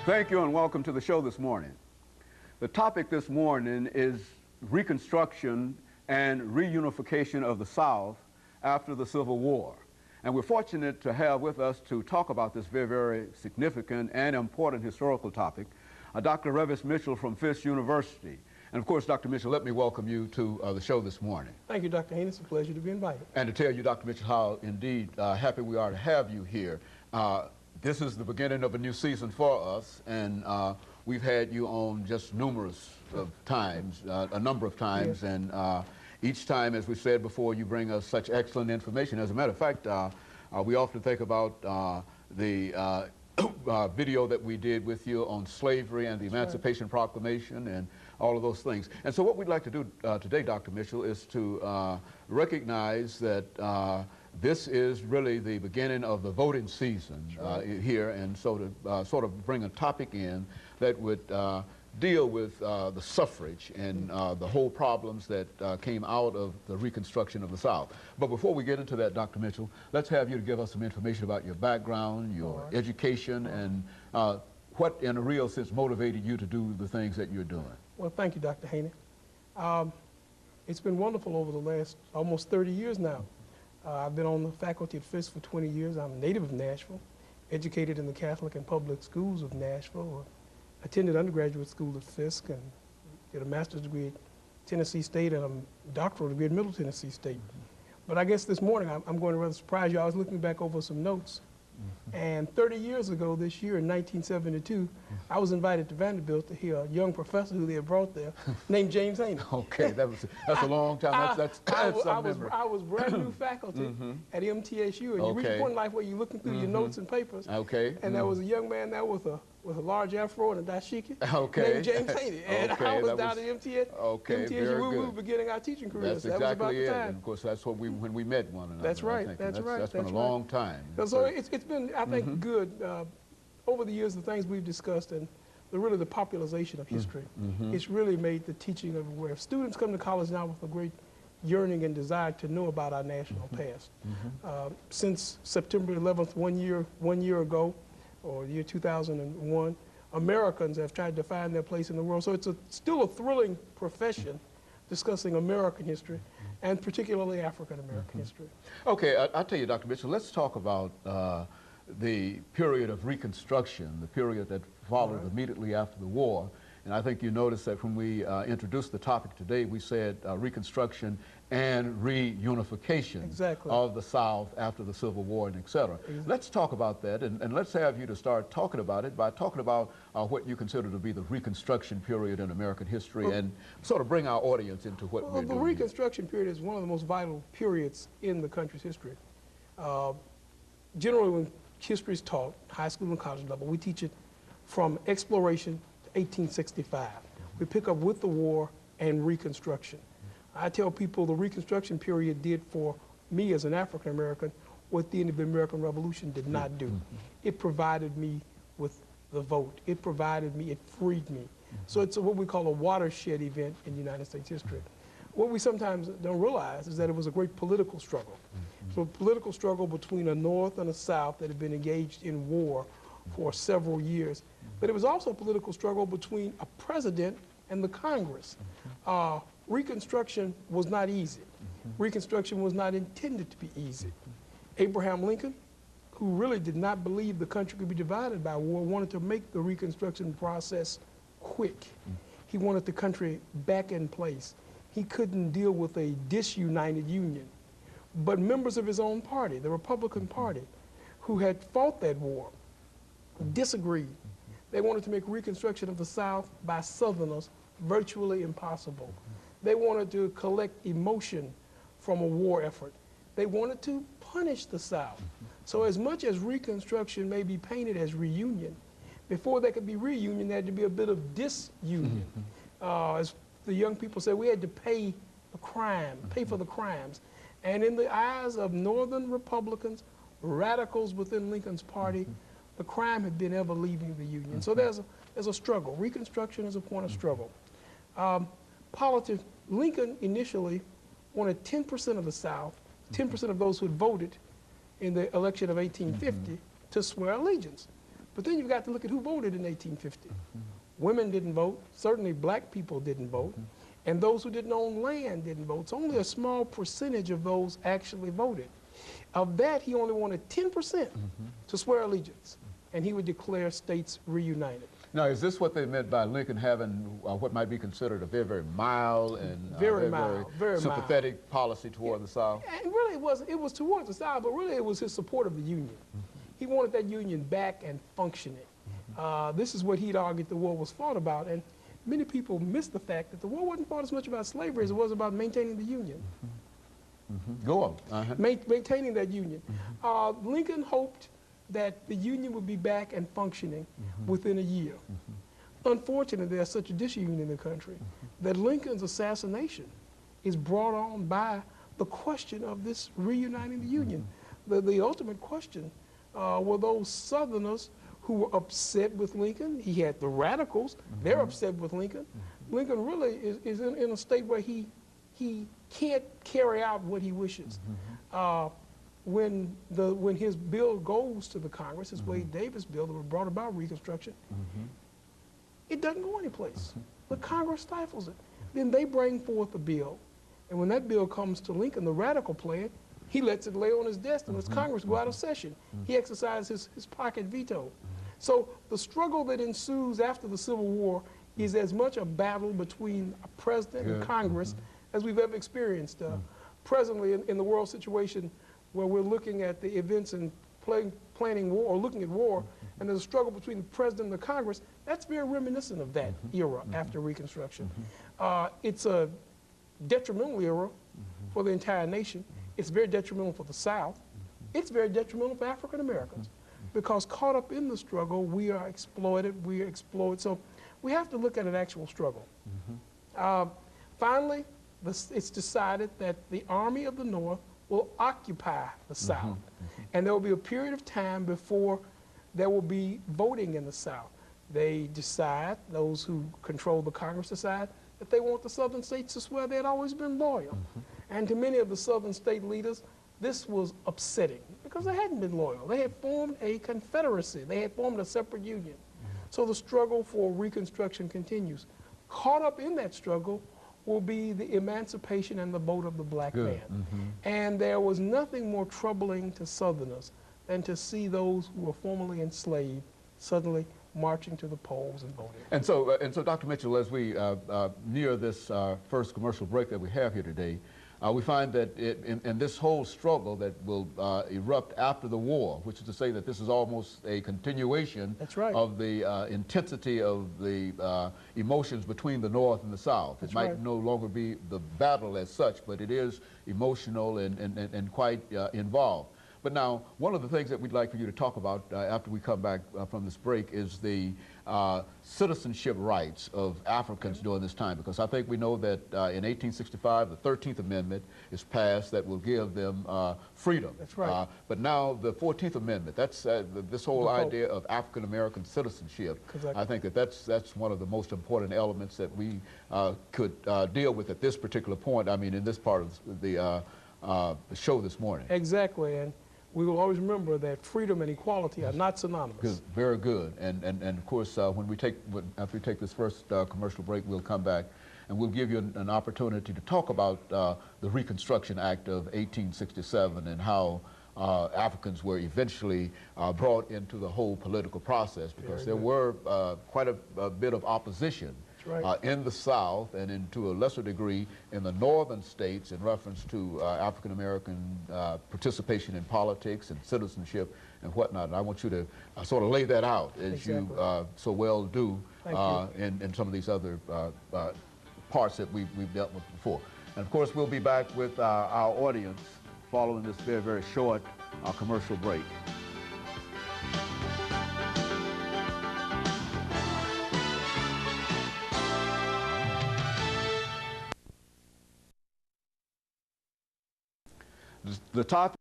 Thank you and welcome to the show this morning. The topic this morning is Reconstruction and reunification of the South after the Civil War. And we're fortunate to have with us to talk about this very, very significant and important historical topic, Dr. RMitchell from Fisk University. And of course, Dr. Mitchell, let me welcome you to the show this morning. Thank you, Dr. Haney. It's a pleasure to be invited. And to tell you, Dr. Mitchell, how indeed happy we are to have you here. This is the beginning of a new season for us, and we've had you on just numerous of times, a number of times, yes. And each time, as we said before, you bring us such excellent information. As a matter of fact, we often think about the video that we did with you on slavery and the Emancipation Proclamation and all of those things. And so what we'd like to do today, Dr. Mitchell, is to recognize that this is really the beginning of the voting season here, and so to sort of bring a topic in that would deal with the suffrage and the whole problems that came out of the Reconstruction of the South. But before we get into that, Dr. Mitchell, let's have you to give us some information about your background, your education, and what in a real sense motivated you to do the things that you're doing. Well, thank you, Dr. Haney. It's been wonderful over the last almost 30 years now. I've been on the faculty at Fisk for 20 years. I'm a native of Nashville, educated in the Catholic and public schools of Nashville, attended undergraduate school at Fisk, and did a master's degree at Tennessee State and a doctoral degree at Middle Tennessee State. But I guess this morning I'm going to rather surprise you. I was looking back over some notes, and 30 years ago this year in 1972, I was invited to Vanderbilt to hear a young professor who they had brought there named JHaney. Okay, that's a long time. I was brand new faculty at MTSU, and you reach a point in life where you're looking through your notes and papers. Okay. And there was a young man there with a large afro and a dashiki named JHaney. And I was down at MTSU. We were beginning our teaching careers. That's exactly it. And of course, that's what when we met one another. That's right. That's right. That's been a long time. So it's been, I think, good over the years. The things we've discussed and really the popularization of history. It's really made the teaching of where students come to college now with a great yearning and desire to know about our national past. Since September 11th, one year ago, or the year 2001, Americans have tried to find their place in the world. So it's still a thrilling profession discussing American history, and particularly African-American history. Okay, I'll tell you, Dr. Mitchell, let's talk about the period of Reconstruction, the period that followed immediately after the war. And I think you noticed that when we introduced the topic today, we said Reconstruction and reunification of the South after the Civil War, and et cetera. Let's talk about that, and let's have you to start talking about it by talking about what you consider to be the Reconstruction period in American history, and sort of bring our audience into what we're doing. The Reconstruction period is one of the most vital periods in the country's history. Generally, when history is taught, high school and college level, we teach it from exploration to 1865. We pick up with the war and Reconstruction. I tell people the Reconstruction period did for me as an African American what the end of the American Revolution did not do. It provided me with the vote. It provided me, it freed me. So it's what we call a watershed event in United States history. What we sometimes don't realize is that it was a great political struggle. So a political struggle between a North and a South that had been engaged in war for several years. But it was also a political struggle between a president and the Congress. Reconstruction was not easy. Reconstruction was not intended to be easy. Abraham Lincoln, who really did not believe the country could be divided by war, wanted to make the Reconstruction process quick. He wanted the country back in place. He couldn't deal with a disunited Union. But members of his own party, the Republican Party, who had fought that war, disagreed. They wanted to make Reconstruction of the South by Southerners virtually impossible. They wanted to collect emotion from a war effort. They wanted to punish the South. So as much as Reconstruction may be painted as reunion, before there could be reunion, there had to be a bit of disunion. As the young people said, we had to pay the crime, pay for the crimes. And in the eyes of Northern Republicans, radicals within Lincoln's party, the crime had been ever leaving the Union. So there's a struggle. Reconstruction is a point of struggle. Lincoln initially wanted 10% of the South, 10% of those who had voted in the election of 1850 to swear allegiance. But then you've got to look at who voted in 1850. Women didn't vote. Certainly black people didn't vote. And those who didn't own land didn't vote. So only a small percentage of those actually voted. Of that, he only wanted 10% to swear allegiance, and he would declare states reunited. Now, is this what they meant by Lincoln having what might be considered a very, very mild and very sympathetic policy toward the South? And really, it was towards the South, but really it was his support of the Union. He wanted that Union back and functioning. This is what he'd argued the war was fought about, and many people miss the fact that the war wasn't fought as much about slavery as it was about maintaining the Union. Go on. Maintaining that Union. Lincoln hoped that the Union would be back and functioning within a year. Unfortunately, there's such a disunion in the country that Lincoln's assassination is brought on by the question of this reuniting the Union. The ultimate question were those Southerners who were upset with Lincoln. He had the radicals, they're upset with Lincoln. Lincoln really is in a state where he can't carry out what he wishes. When his bill goes to the Congress, his Wade Davis bill that brought about Reconstruction, it doesn't go anyplace. The Congress stifles it. Then they bring forth a bill, and when that bill comes to Lincoln, the radical plan, he lets it lay on his desk and lets Congress go out of session. He exercises his pocket veto. So the struggle that ensues after the Civil War is as much a battle between a president and Congress as we've ever experienced. Presently, in the world situation where we're looking at the events and planning war or looking at war, and there's a struggle between the president and the Congress, that's very reminiscent of that era after Reconstruction. It's a detrimental era for the entire nation. It's very detrimental for the South. It's very detrimental for African Americans because caught up in the struggle, we are exploited, we are exploited. So we have to look at an actual struggle. Finally, it's decided that the Army of the North will occupy the South. And there will be a period of time before there will be voting in the South. They decide, those who control the Congress decide, that they want the Southern states to swear they had always been loyal. And to many of the Southern state leaders, this was upsetting because they hadn't been loyal. They had formed a confederacy. They had formed a separate union. So the struggle for Reconstruction continues. Caught up in that struggle will be the emancipation and the vote of the black man. And there was nothing more troubling to Southerners than to see those who were formerly enslaved suddenly marching to the polls and voting. And so Dr. Mitchell, as we near this first commercial break that we have here today, we find that in this whole struggle that will erupt after the war, which is to say that this is almost a continuation of the intensity of the emotions between the North and the South. It might no longer be the battle as such, but it is emotional and quite involved. But now, one of the things that we'd like for you to talk about after we come back from this break is the citizenship rights of Africans during this time, because I think we know that in 1865, the 13th Amendment is passed that will give them freedom. That's right. But now the 14th Amendment, that's this whole idea of African-American citizenship. I think that's one of the most important elements that we could deal with at this particular point, I mean, in this part of the show this morning. Exactly. And we will always remember that freedom and equality are not synonymous. Good, very good. And of course, after we take this first commercial break, we'll come back and we'll give you an opportunity to talk about the Reconstruction Act of 1867 and how Africans were eventually brought into the whole political process, because there were quite a bit of opposition in the South and to a lesser degree in the northern states in reference to African-American participation in politics and citizenship and whatnot. And I want you to sort of lay that out as you so well do in some of these other parts that we've dealt with before. And of course, we'll be back with our audience following this very, very short commercial break. The topic